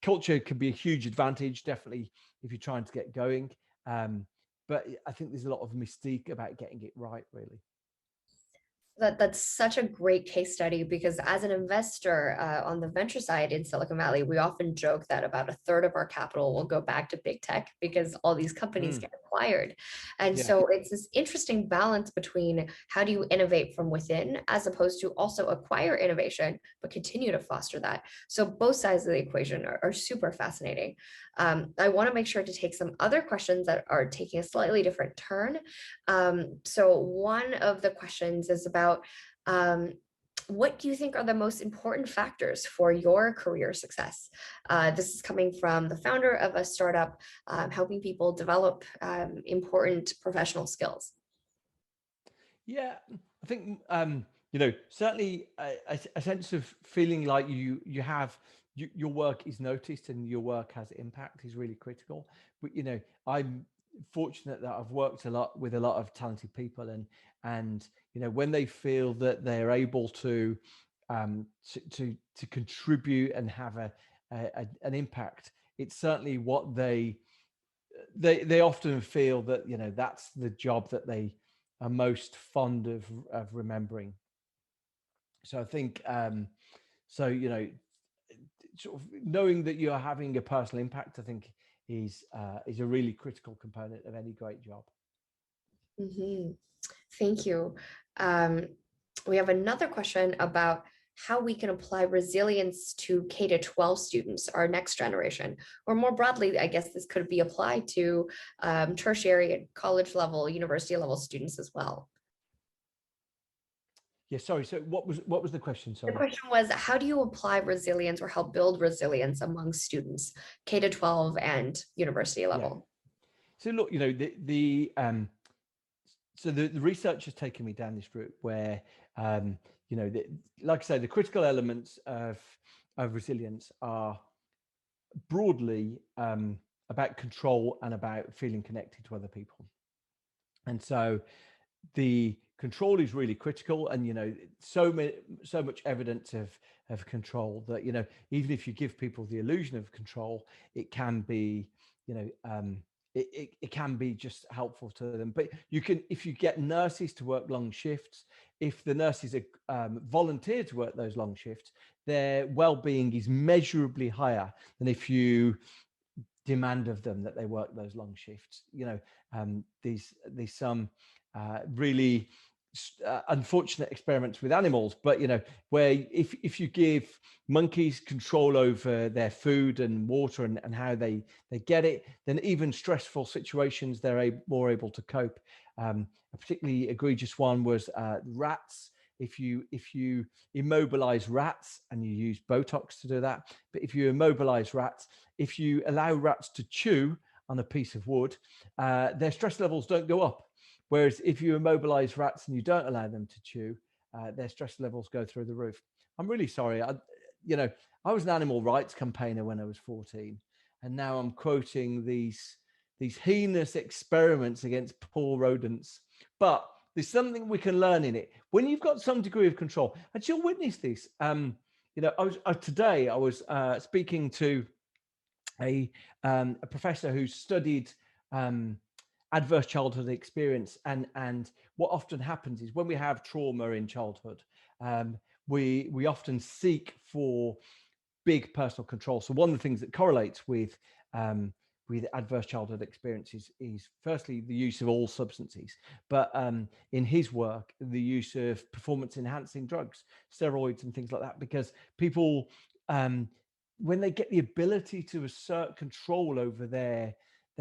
culture can be a huge advantage, definitely, if you're trying to get going. But I think there's a lot of mystique about getting it right, really. That's such a great case study, because as an investor on the venture side in Silicon Valley, we often joke that about a third of our capital will go back to big tech because all these companies get acquired. And so it's this interesting balance between how do you innovate from within as opposed to also acquire innovation, but continue to foster that. So both sides of the equation are super fascinating. I want to make sure to take some other questions that are taking a slightly different turn. So one of the questions is about what do you think are the most important factors for your career success? This is coming from the founder of a startup, helping people develop important professional skills. Yeah, I think certainly a sense of feeling like you have your work is noticed and your work has impact is really critical. But I'm fortunate that I've worked a lot with a lot of talented people, and when they feel that they're able to contribute and have an impact, it's certainly what they often feel that that's the job that they are most fond of remembering. So I think sort of knowing that you're having a personal impact, I think is a really critical component of any great job. Mm-hmm. Thank you. We have another question about how we can apply resilience to K-12 students, our next generation, or more broadly, I guess this could be applied to tertiary and college level, university level students as well. Yeah, sorry. So what was the question? Sorry. The question was, how do you apply resilience or help build resilience among students, K-12 and university level? Yeah. So look, so the research has taken me down this route where, you know, like I say, the critical elements of resilience are broadly about control and about feeling connected to other people. And so the control is really critical, and you know, so much evidence of control that, you know, even if you give people the illusion of control, it can be, you know, it can be just helpful to them. But you can, if you get nurses to work long shifts, if the nurses are volunteer to work those long shifts, their well-being is measurably higher than if you demand of them that they work those long shifts. You know, these some really unfortunate experiments with animals, but you know, where if you give monkeys control over their food and water and how they get it, then even stressful situations they're more able to cope. A particularly egregious one was rats. If you immobilize rats, and you use Botox to do that, but if you immobilize rats, if you allow rats to chew on a piece of wood, their stress levels don't go up. Whereas if you immobilize rats and you don't allow them to chew, their stress levels go through the roof. I'm really sorry. You know, I was an animal rights campaigner when I was 14, and now I'm quoting these heinous experiments against poor rodents. But there's something we can learn in it when you've got some degree of control, and you'll witness this. You know, today I was speaking to a professor who studied adverse childhood experience, and what often happens is when we have trauma in childhood, we often seek for big personal control. So one of the things that correlates with adverse childhood experiences is firstly the use of all substances, but in his work, the use of performance enhancing drugs, steroids and things like that, because people, when they get the ability to assert control over their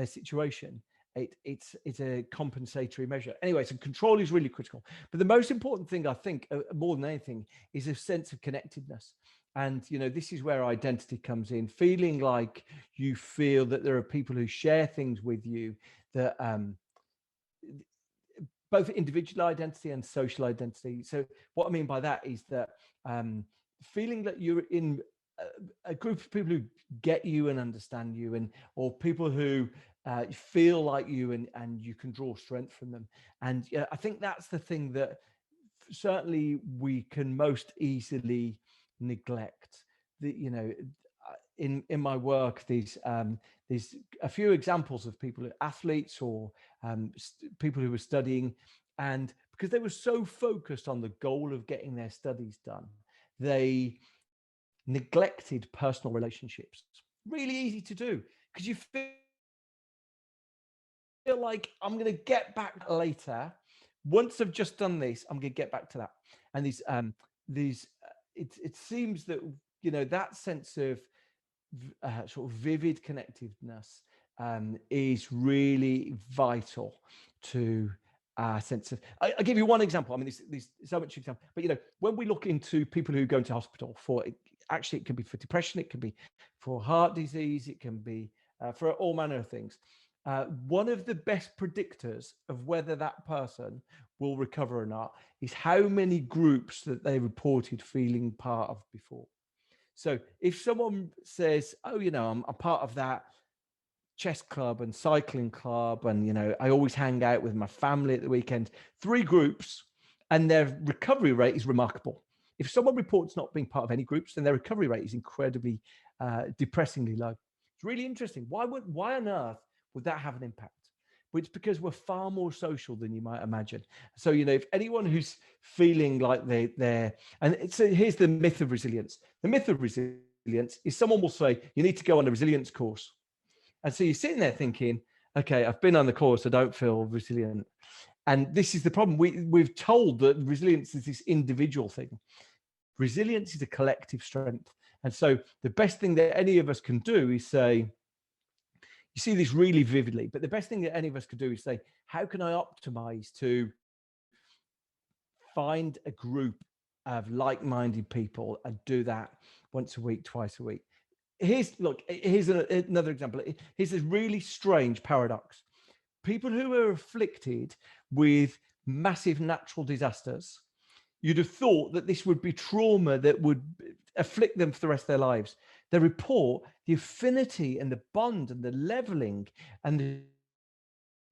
situation, it's a compensatory measure. Anyway, so control is really critical. But the most important thing, I think, more than anything, is a sense of connectedness. And, you know, this is where identity comes in, feeling like you feel that there are people who share things with you, that both individual identity and social identity. So what I mean by that is that feeling that you're in a group of people who get you and understand you, and or people who feel like you, and you can draw strength from them. And I think that's the thing that certainly we can most easily neglect. You know, in my work, there's a few examples of people, athletes or people who were studying, and because they were so focused on the goal of getting their studies done, they neglected personal relationships. Really easy to do, because you feel like, I'm going to get back later. Once I've just done this, I'm going to get back to that. And it seems that, you know, that sense of sort of vivid connectedness is really vital to our sense of. I'll give you one example. I mean, there's so much example, but you know, when we look into people who go into hospital for, actually, it can be for depression, it can be for heart disease, it can be for all manner of things. One of the best predictors of whether that person will recover or not is how many groups that they reported feeling part of before. So if someone says, oh, you know, I'm a part of that chess club and cycling club, and, you know, I always hang out with my family at the weekend, 3 groups, and their recovery rate is remarkable. If someone reports not being part of any groups, then their recovery rate is incredibly depressingly low. It's really interesting. Why on earth would that have an impact? Well, it's because we're far more social than you might imagine. So, you know, if anyone who's feeling like they're, and so here's the myth of resilience. The myth of resilience is someone will say, you need to go on a resilience course. And so you're sitting there thinking, okay, I've been on the course, I don't feel resilient. And this is the problem. We've told that resilience is this individual thing. Resilience is a collective strength. And so the best thing that any of us can do is say, you see this really vividly, but the best thing that any of us could do is say, how can I optimize to find a group of like-minded people and do that once a week, twice a week? Here's another example. Here's this really strange paradox. people who are afflicted with massive natural disasters, you'd have thought that this would be trauma that would afflict them for the rest of their lives. They report the affinity and the bond and the leveling and the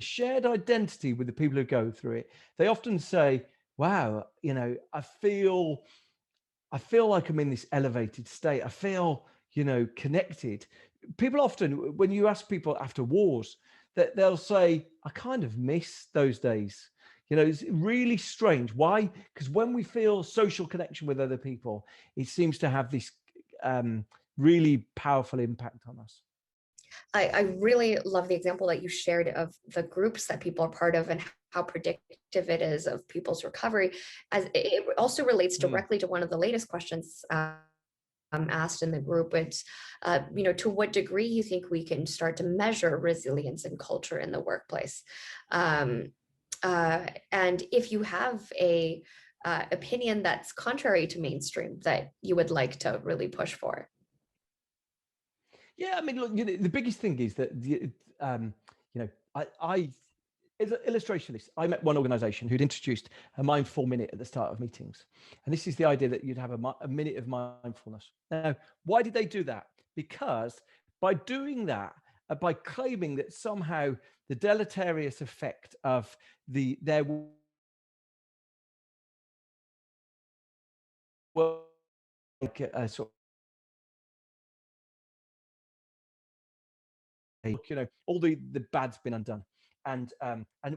shared identity with the people who go through it. They often say, wow, you know, I feel like I'm in this elevated state. I feel, you know, connected. People often, when you ask people after wars, that they'll say, I kind of miss those days. You know, it's really strange. Why? Because when we feel social connection with other people, it seems to have this really powerful impact on us. I really love the example that you shared of the groups that people are part of and how predictive it is of people's recovery. As it also relates directly to one of the latest questions asked in the group. It's, you know, to what degree you think we can start to measure resilience and culture in the workplace. And if you have a opinion that's contrary to mainstream that you would like to really push for. Yeah, I mean, look, you know, the biggest thing is that, you know, I as an illustration of this, I met one organization who'd introduced a mindful minute at the start of meetings. And this is the idea that you'd have a minute of mindfulness. Now, why did they do that? Because by doing that, by claiming that somehow the deleterious effect of their work, sort of, you know, all the bad's been undone. And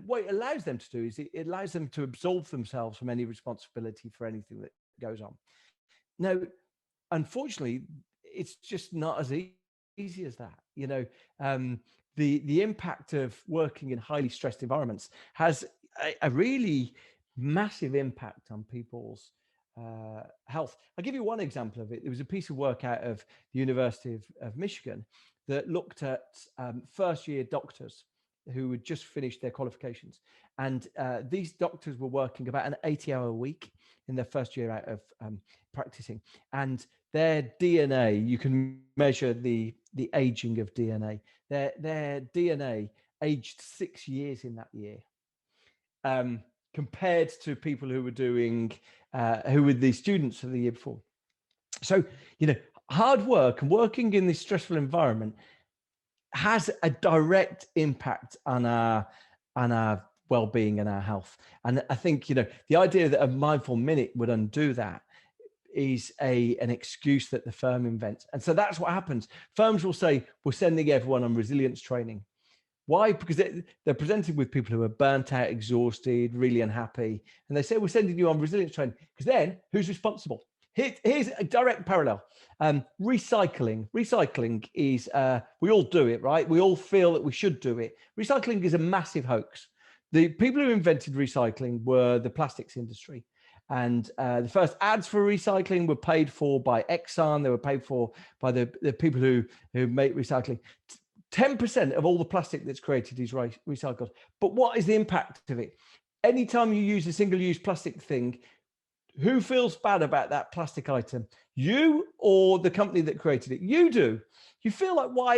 what it allows them to do is it allows them to absolve themselves from any responsibility for anything that goes on. Now, unfortunately, it's just not as easy as that. You know, the impact of working in highly stressed environments has a really massive impact on people's health. I'll give you one example of it. There was a piece of work out of the University of Michigan that looked at first year doctors who had just finished their qualifications. And these doctors were working about an 80-hour week in their first year out of practicing. And their DNA, you can measure the aging of DNA. Their DNA aged 6 years in that year, compared to people who were doing, who were the students of the year before. So, you know, hard work and working in this stressful environment has a direct impact on our well-being and our health. And I think, you know, the idea that a mindful minute would undo that is an excuse that the firm invents. And so that's what happens. Firms will say, we're sending everyone on resilience training. Why? Because they're presented with people who are burnt out, exhausted, really unhappy. And they say, we're sending you on resilience training. Because then who's responsible? Here's a direct parallel. Recycling is, we all do it, right? We all feel that we should do it. Recycling is a massive hoax. The people who invented recycling were the plastics industry. And the first ads for recycling were paid for by Exxon. They were paid for by the people who make recycling. 10% of all the plastic that's created is recycled. But what is the impact of it? Anytime you use a single-use plastic thing, who feels bad about that plastic item? You or the company that created it? You do. You feel like, why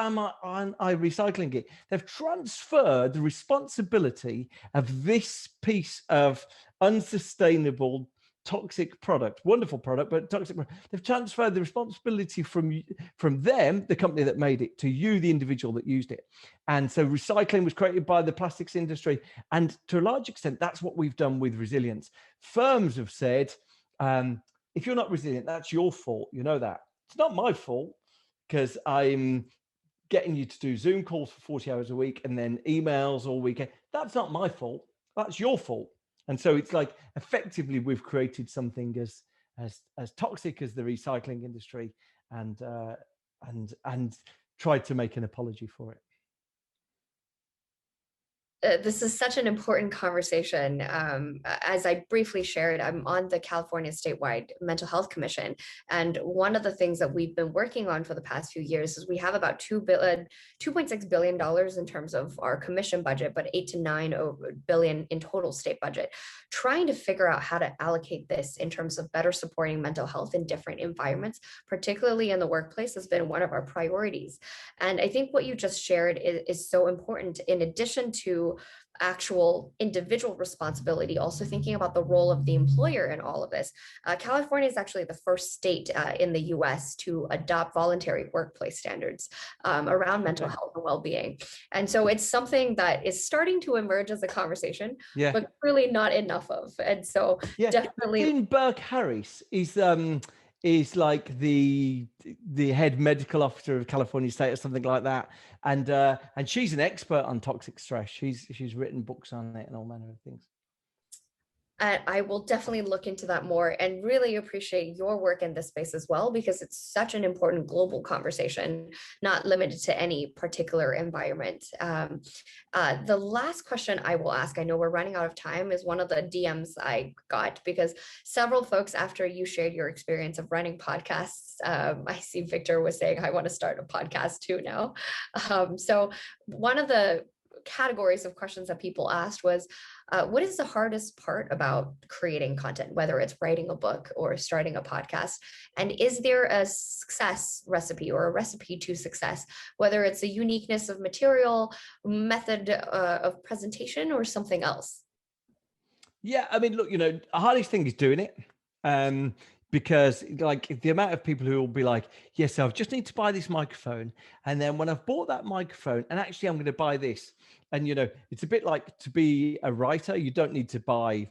am I recycling it? They've transferred the responsibility of this piece of unsustainable, toxic product, wonderful product, but toxic product. They've transferred the responsibility from them, the company that made it, to you, the individual that used it. And so recycling was created by the plastics industry. And to a large extent, that's what we've done with resilience. Firms have said, if you're not resilient, that's your fault. You know that. It's not my fault because I'm getting you to do Zoom calls for 40 hours a week and then emails all weekend. That's not my fault. That's your fault. And so it's like, effectively, we've created something as toxic as the recycling industry, and tried to make an apology for it. This is such an important conversation. As I briefly shared, I'm on the California Statewide Mental Health Commission. And one of the things that we've been working on for the past few years is we have about $2.6 billion in terms of our commission budget, but 8 to 9 billion in total state budget, trying to figure out how to allocate this in terms of better supporting mental health in different environments, particularly in the workplace, has been one of our priorities. And I think what you just shared is so important. In addition to actual individual responsibility, also thinking about the role of the employer in all of this. California is actually the first state in the US to adopt voluntary workplace standards around mental health and well-being. And so it's something that is starting to emerge as a conversation, but clearly not enough of. And so definitely. In Burke Harris is like the head medical officer of California State or something like that, and she's an expert on toxic stress. She's written books on it and all manner of things. I will definitely look into that more, and really appreciate your work in this space as well, because it's such an important global conversation, not limited to any particular environment. The last question I will ask, I know we're running out of time, is one of the DMs I got, because several folks, after you shared your experience of running podcasts, I see Victor was saying, I want to start a podcast too now. So one of the categories of questions that people asked was, what is the hardest part about creating content, whether it's writing a book or starting a podcast? And is there a success recipe or a recipe to success, whether it's a uniqueness of material, method of presentation, or something else? Yeah, I mean, look, the hardest thing is doing it. Because like the amount of people who will be like, yes, I just need to buy this microphone. And then when I've bought that microphone, and actually I'm going to buy this. And, it's a bit like to be a writer. You don't need to buy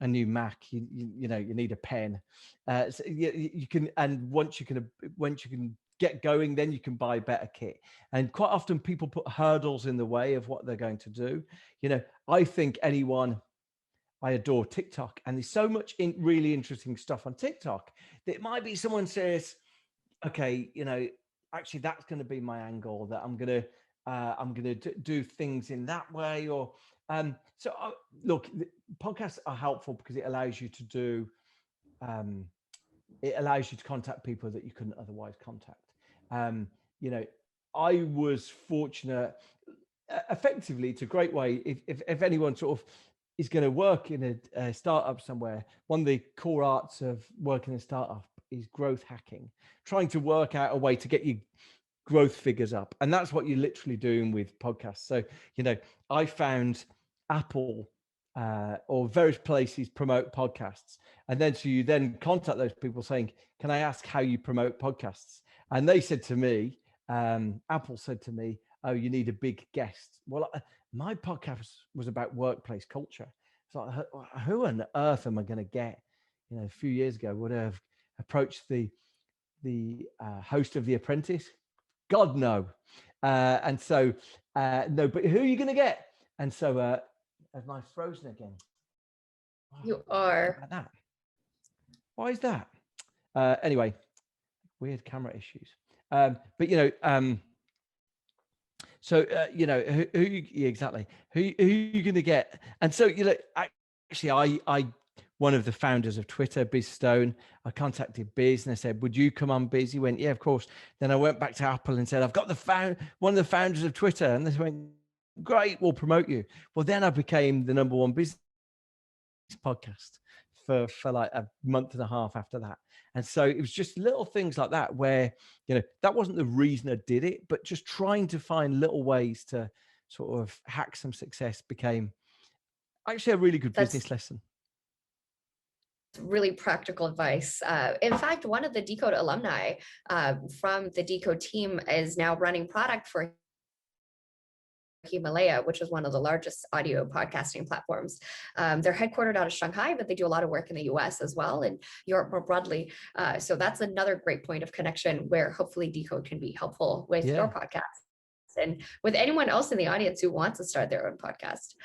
a new Mac. You need a pen. So you can, and once you can get going, then you can buy better kit. And quite often people put hurdles in the way of what they're going to do. I think I adore TikTok, and there's so much really interesting stuff on TikTok that it might be someone says, okay, actually that's going to be my angle, that I'm going to do things in that way. Or look, podcasts are helpful because it allows you to contact people that you couldn't otherwise contact. I was fortunate. Effectively, it's a great way if anyone sort of is going to work in a startup somewhere. One of the core arts of working in a startup is growth hacking, trying to work out a way to get your growth figures up. And that's what you're literally doing with podcasts. So, I found Apple or various places promote podcasts. And then so you then contact those people saying, can I ask how you promote podcasts? And they said to me, Apple said to me, oh, you need a big guest. Well, my podcast was about workplace culture. So who on earth am I going to get? A few years ago, would have approached the host of The Apprentice? God, no. And so, no, but who are you going to get? And so, am I frozen again? Oh, you are. About that. Why is that? Anyway, weird camera issues. But, so, who exactly, who you going to get? And so, actually, I, one of the founders of Twitter, Biz Stone, I contacted Biz and I said, would you come on, Biz? He went, yeah, of course. Then I went back to Apple and said, I've got one of the founders of Twitter. And they went, great, we'll promote you. Well, then I became the #1 business podcast for like a month and a half after that. And so it was just little things like that where, that wasn't the reason I did it, but just trying to find little ways to sort of hack some success became actually a really good business lesson. Really practical advice. In fact, one of the DECODE alumni from the DECODE team is now running product for Himalaya, which is one of the largest audio podcasting platforms. They're headquartered out of Shanghai, but they do a lot of work in the US as well, and Europe more broadly. So that's another great point of connection where hopefully DECODE can be helpful with your podcast and with anyone else in the audience who wants to start their own podcast.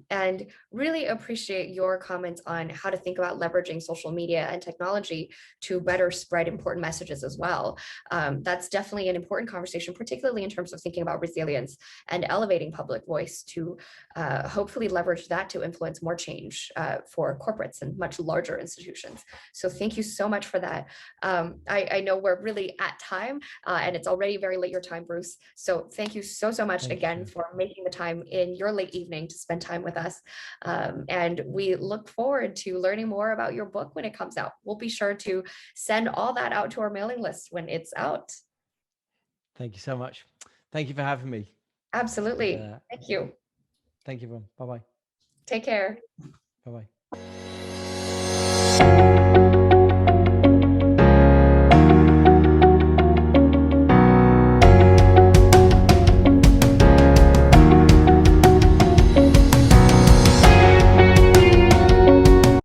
and really appreciate your comments on how to think about leveraging social media and technology to better spread important messages as well. That's definitely an important conversation, particularly in terms of thinking about resilience and elevating public voice to hopefully leverage that to influence more change for corporates and much larger institutions. So thank you so much for that. I know we're really at time and it's already very late your time, Bruce. So thank you so much Thank again you. for making the time in your late evening to spend time with us. And we look forward to learning more about your book when it comes out. We'll be sure to send all that out to our mailing list when it's out. Thank you so much. Thank you for having me. Absolutely. And, thank you. Thank you, everyone. Bye-bye. Take care. Bye-bye.